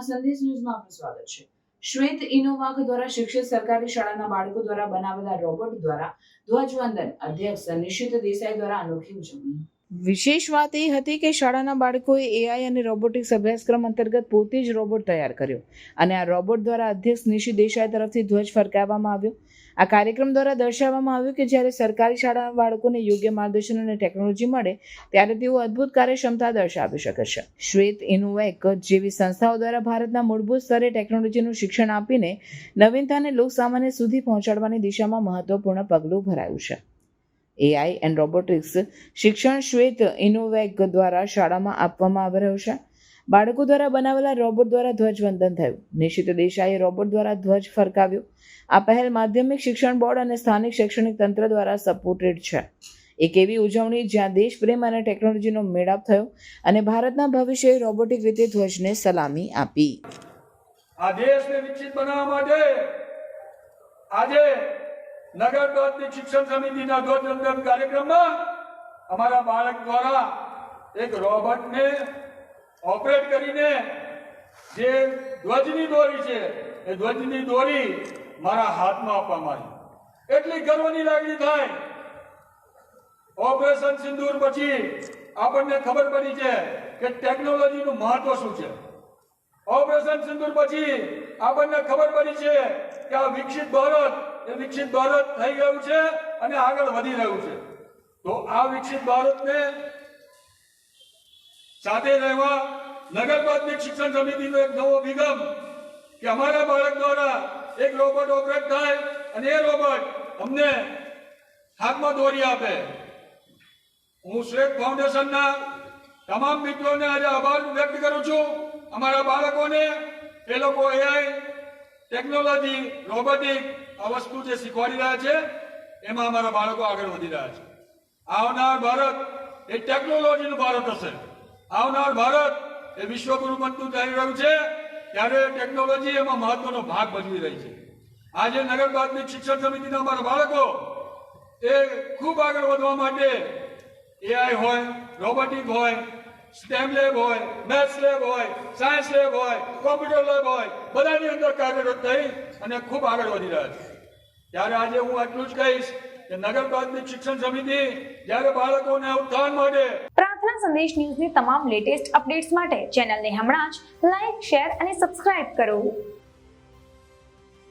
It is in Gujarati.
નમસ્કાર, સંદેશ ન્યૂઝમાં આપનું સ્વાગત છે. શ્વેત ઇનોવાક દ્વારા શિક્ષિત સરકારી શાળાના બાળકો દ્વારા બનાવેલા રોબોટ દ્વારા ધ્વજવંદન. અધ્યક્ષ નિશિત દેસાઈ દ્વારા અનોખી ઉજવણી. વિશેષ વાત એ હતી કે શાળાના બાળકોએ એઆઈ અને રોબોટિક્સ અભ્યાસક્રમ અંતર્ગત પોતે જ રોબોટ તૈયાર કર્યો અને આ રોબોટ દ્વારા અધ્યક્ષ નિશિત દેસાઈ તરફથી ધ્વજ ફરકાવવામાં આવ્યો. આ કાર્યક્રમ દ્વારા દર્શાવવામાં આવ્યું કે જ્યારે સરકારી શાળાના બાળકોને યોગ્ય માર્ગદર્શન અને ટેકનોલોજી મળે ત્યારે તેઓ અદ્ભુત કાર્યક્ષમતા દર્શાવી શકે છે. શ્વેત ઇનોવેક જેવી સંસ્થાઓ દ્વારા ભારતના મૂળભૂત સ્તરે ટેકનોલોજીનું શિક્ષણ આપીને નવીનતાને લોકસામાન્ય સુધી પહોંચાડવાની દિશામાં મહત્વપૂર્ણ પગલું ભરાયું છે. એઆઈ એન્ડ રોબોટિક્સ શિક્ષણ શ્વેત ઇનોવેક દ્વારા શાળામાં આપવામાં આવી રહ્યું છે. બાળકો દ્વારા બનાવેલા રોબોટ દ્વારા ધ્વજવંદન થયું. નિશિત દેસાઈએ રોબોટ દ્વારા ધ્વજ ફરકાવ્યો. આ પહેલ માધ્યમિક શિક્ષણ બોર્ડ અને સ્થાનિક શૈક્ષણિક તંત્ર દ્વારા સપોર્ટેડ છે. એક એવી ઉજવણી જ્યાં દેશ પ્રેમ અને ટેકનોલોજીનો મેળાપ થયો અને ભારતના ભવિષ્યએ રોબોટિક રીતે ધ્વજને સલામી આપી. આ દેશને વિકસિત બનાવવા માટે આજે નગર પ્રાથમિક શિક્ષણ સમિતિના ધ્વજવંદન કાર્યક્રમમાં અમારા બાળક દ્વારા એક રોબોટને ઓપરેટ કરીને જે ધ્વજની દોરી છે એ ધ્વજની દોરી મારા હાથમાં આપવામાં આવી. એટલી ગર્વની લાગણી થાય. ઓપરેશન સિંદૂર પછી આપણને ખબર પડી છે કે ટેકનોલોજીનું મહત્વ શું છે. ઓપરેશન સિંદૂર પછી આપણને ખબર પડી છે કે આ વિકસિત ભારત થઈ ગયું છે અને આગળ વધી રહ્યું છે. તો આ વિકસિત ભારતને સાથે રહેવા નગર પ્રાથમિક શિક્ષણ સમિતિનો એક નવો અભિગમ કે અમારા બાળક દ્વારા એક રોબોટ ઓપરેટ થાય અને એ રોબોટ અમને હાથમાં દોરી આપે. હું શ્વેત ફાઉન્ડેશનના તમામ મિત્રોને આજે આભાર વ્યક્ત કરું છું. અમારા બાળકોને એ લોકો એઆઈ ટેકનોલોજી રોબોટિક આ વસ્તુ જે શીખવાડી રહ્યા છે એમાં અમારા બાળકો આગળ વધી રહ્યા છે. આવનાર ભારત એ ટેકનોલોજીનું ભારત હશે. આવનાર ભારત એ વિશ્વગુરુ બનતું થઈ રહ્યું છે ત્યારે ટેકનોલોજી એમાં મહત્વનો ભાગ ભજવી રહી છે. આજે નગર પ્રાથમિક શિક્ષણ સમિતિના અમારા બાળકો એ ખૂબ આગળ વધવા માટે એઆઈ હોય, રોબોટિક હોય, સ્ટેમ લેબ હોય, મેથ્સ લેબ હોય, સાયન્સ લેબ હોય, કોમ્પ્યુટર લેબ હોય, બધાની અંદર કાર્યરત થઈ અને ખૂબ આગળ વધી રહ્યા છે. ત્યારે આજે હું એટલું જ કહીશ કે નગર પ્રાથમિક શિક્ષણ સમિતિ જ્યારે બાળકોને ઉત્થાન માટે પ્રાર્થના સંદેશ ન્યૂઝની તમામ લેટેસ્ટ અપડેટ્સ માટે ચેનલને હમણાં જ લાઈક, શેર અને સબસ્ક્રાઇબ કરો.